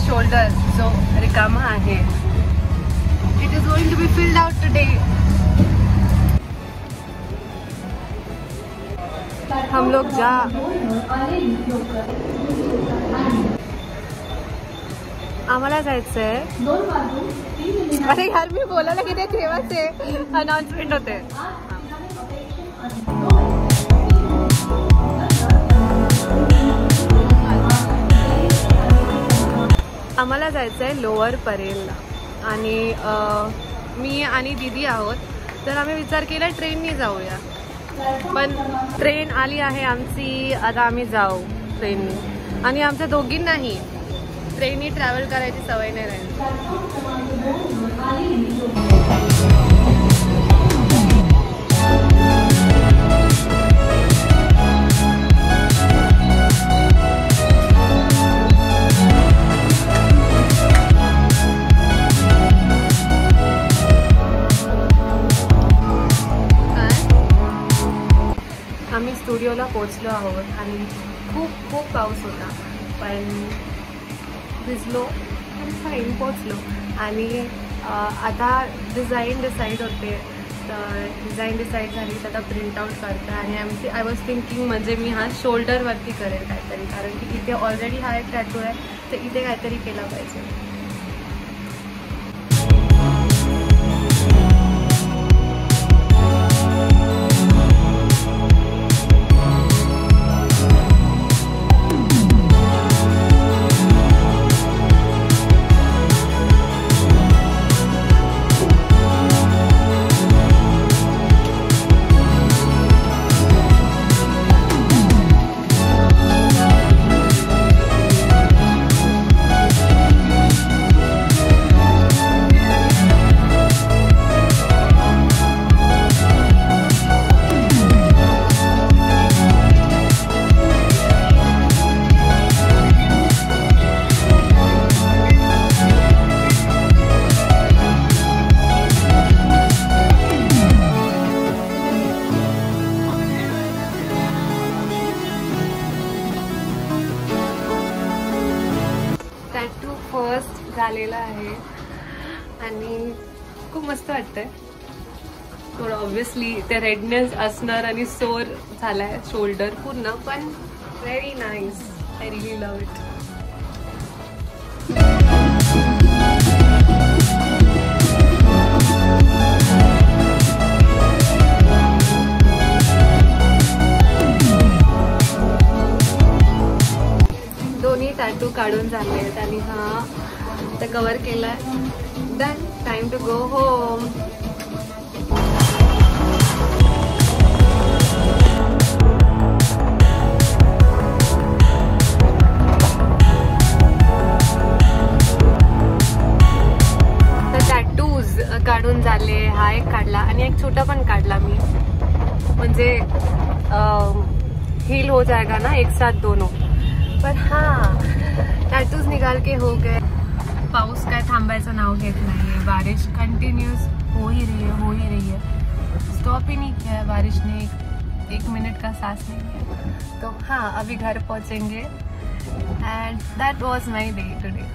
Shoulder जो रिकामा आहे. It is going to be filled out today. हम लोग जा आम्हाला जायचंय. अरे यार मी बोलायला किती तेव्हाचे अनाउन्समेंट होते. आम्हाला जायचंय लोअर परेलला आणि मी आणि दीदी आहोत. तर आम्ही विचार केला ट्रेननी जाऊया, पण ट्रेन आली आहे आमची. आता आम्ही जाऊ ट्रेननी. आणि आमच्या दोघींनाही ट्रेननी ट्रॅव्हल करायची सवय नाही राहिली. आम्ही स्टुडिओला पोचलो आहोत आणि खूप खूप पाऊस होता, पण भिजलो पण फाईन पोचलो. आणि आता डिझाईन डिसाईड होते. तर डिझाईन डिसाईड झाली तर आता प्रिंट आउट करते. आणि आय वॉज थिंकिंग म्हणजे मी हा शोल्डरवरती करेल काहीतरी, कारण की इथे ऑलरेडी हा एक टॅटू आहे, तर इथे काहीतरी केला पाहिजे. टॅटू फर्स्ट झालेला आहे आणि खूप मस्त वाटतंय. थोडं ऑब्विसली ते रेडनेस असणार आणि सोर झालाय शोल्डर पूर्ण, पण very nice. I really love it. दोन्ही टॅटू काढून झाले आहेत आणि हा ते कवर केलाय. Then time to go home. तर टॅटूज काढून झाले. हा एक काढला आणि एक छोटा पण काढला मी, म्हणजे हील हो जाएगा ना एक साथ दोनों. पर हाँ, टैटूज निकाल के हो गए. पाऊस काय थांबायचं नाव घेत नाहीये. बारिश कंटिन्यूस हो ही रही है. स्टॉप ही नहीं किया है बारिश ने. एक मिनट का सांस नहीं है. तो हाँ, अभी घर पहुंचेंगे. And that was my day today.